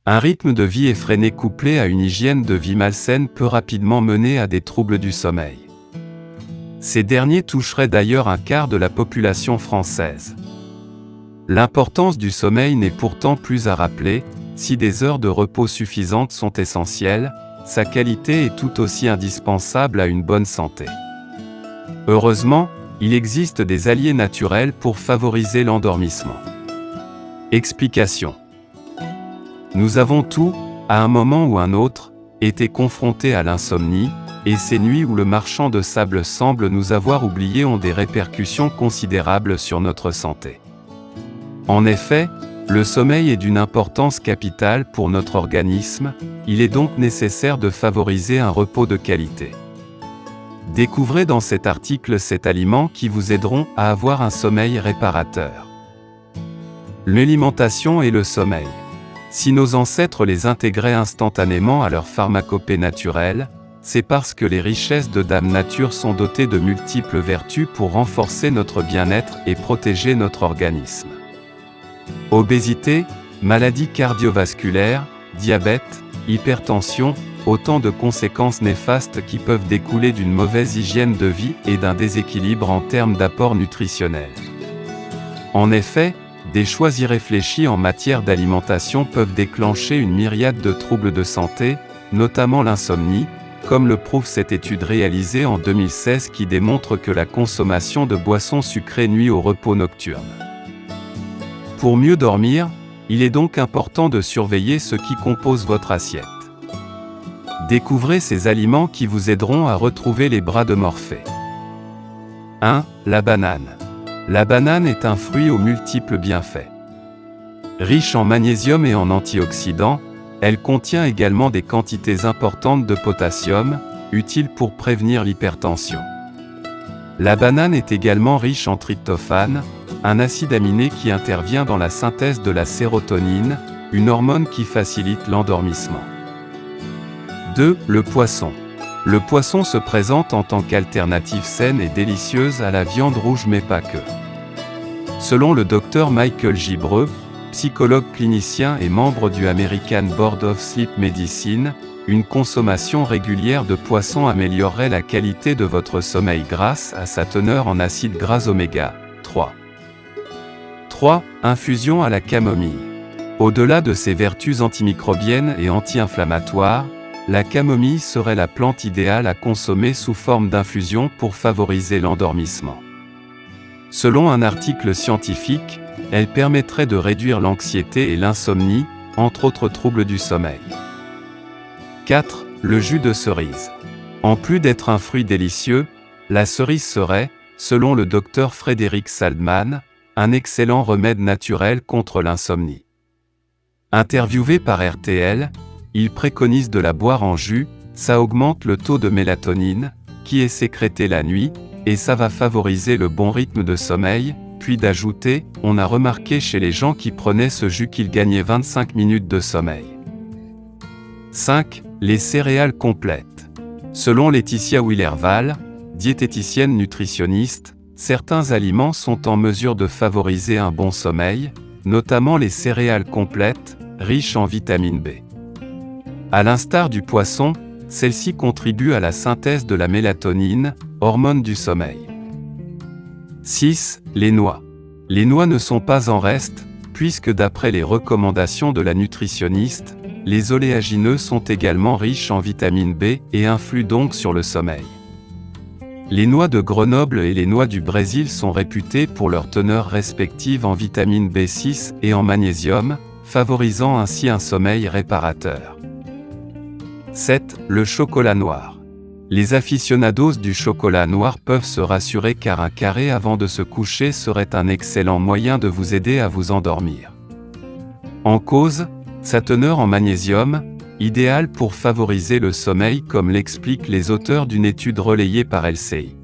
Un rythme de vie effréné couplé à une hygiène de vie malsaine peut rapidement mener à des troubles du sommeil. Ces derniers toucheraient d'ailleurs un quart de la population française. L'importance du sommeil n'est pourtant plus à rappeler, si des heures de repos suffisantes sont essentielles, sa qualité est tout aussi indispensable à une bonne santé. Heureusement, il existe des alliés naturels pour favoriser l'endormissement. Explication. Nous avons tous, à un moment ou un autre, été confrontés à l'insomnie, et ces nuits où le marchand de sable semble nous avoir oubliés ont des répercussions considérables sur notre santé. En effet, le sommeil est d'une importance capitale pour notre organisme, il est donc nécessaire de favoriser un repos de qualité. Découvrez dans cet article 7 aliments qui vous aideront à avoir un sommeil réparateur. L'alimentation et le sommeil. Si nos ancêtres les intégraient instantanément à leur pharmacopée naturelle, c'est parce que les richesses de Dame Nature sont dotées de multiples vertus pour renforcer notre bien-être et protéger notre organisme. Obésité, maladies cardiovasculaires, diabète, hypertension, autant de conséquences néfastes qui peuvent découler d'une mauvaise hygiène de vie et d'un déséquilibre en termes d'apport nutritionnel. En effet, des choix irréfléchis en matière d'alimentation peuvent déclencher une myriade de troubles de santé, notamment l'insomnie, comme le prouve cette étude réalisée en 2016 qui démontre que la consommation de boissons sucrées nuit au repos nocturne. Pour mieux dormir, il est donc important de surveiller ce qui compose votre assiette. Découvrez ces aliments qui vous aideront à retrouver les bras de Morphée. 1. La banane. La banane est un fruit aux multiples bienfaits. Riche en magnésium et en antioxydants, elle contient également des quantités importantes de potassium, utiles pour prévenir l'hypertension. La banane est également riche en tryptophane, un acide aminé qui intervient dans la synthèse de la sérotonine, une hormone qui facilite l'endormissement. 2. Le poisson. Le poisson se présente en tant qu'alternative saine et délicieuse à la viande rouge mais pas que. Selon le Dr Michael Gibreux, psychologue clinicien et membre du American Board of Sleep Medicine, une consommation régulière de poisson améliorerait la qualité de votre sommeil grâce à sa teneur en acides gras oméga 3. 3. Infusion à la camomille. Au-delà de ses vertus antimicrobiennes et anti-inflammatoires, la camomille serait la plante idéale à consommer sous forme d'infusion pour favoriser l'endormissement. Selon un article scientifique, elle permettrait de réduire l'anxiété et l'insomnie, entre autres troubles du sommeil. 4. Le jus de cerise. En plus d'être un fruit délicieux, la cerise serait, selon le docteur Frédéric Saldman, un excellent remède naturel contre l'insomnie. Interviewé par RTL, il préconise de la boire en jus, ça augmente le taux de mélatonine, qui est sécrété la nuit, et ça va favoriser le bon rythme de sommeil, puis d'ajouter, on a remarqué chez les gens qui prenaient ce jus qu'ils gagnaient 25 minutes de sommeil. 5. Les céréales complètes. Selon Laetitia Willerval, diététicienne nutritionniste, certains aliments sont en mesure de favoriser un bon sommeil, notamment les céréales complètes, riches en vitamine B. À l'instar du poisson, celle-ci contribue à la synthèse de la mélatonine, hormone du sommeil. 6. Les noix. Les noix ne sont pas en reste, puisque d'après les recommandations de la nutritionniste, les oléagineux sont également riches en vitamine B et influent donc sur le sommeil. Les noix de Grenoble et les noix du Brésil sont réputées pour leur teneur respective en vitamine B6 et en magnésium, favorisant ainsi un sommeil réparateur. 7. Le chocolat noir. Les aficionados du chocolat noir peuvent se rassurer car un carré avant de se coucher serait un excellent moyen de vous aider à vous endormir. En cause, sa teneur en magnésium, idéale pour favoriser le sommeil comme l'expliquent les auteurs d'une étude relayée par LCI.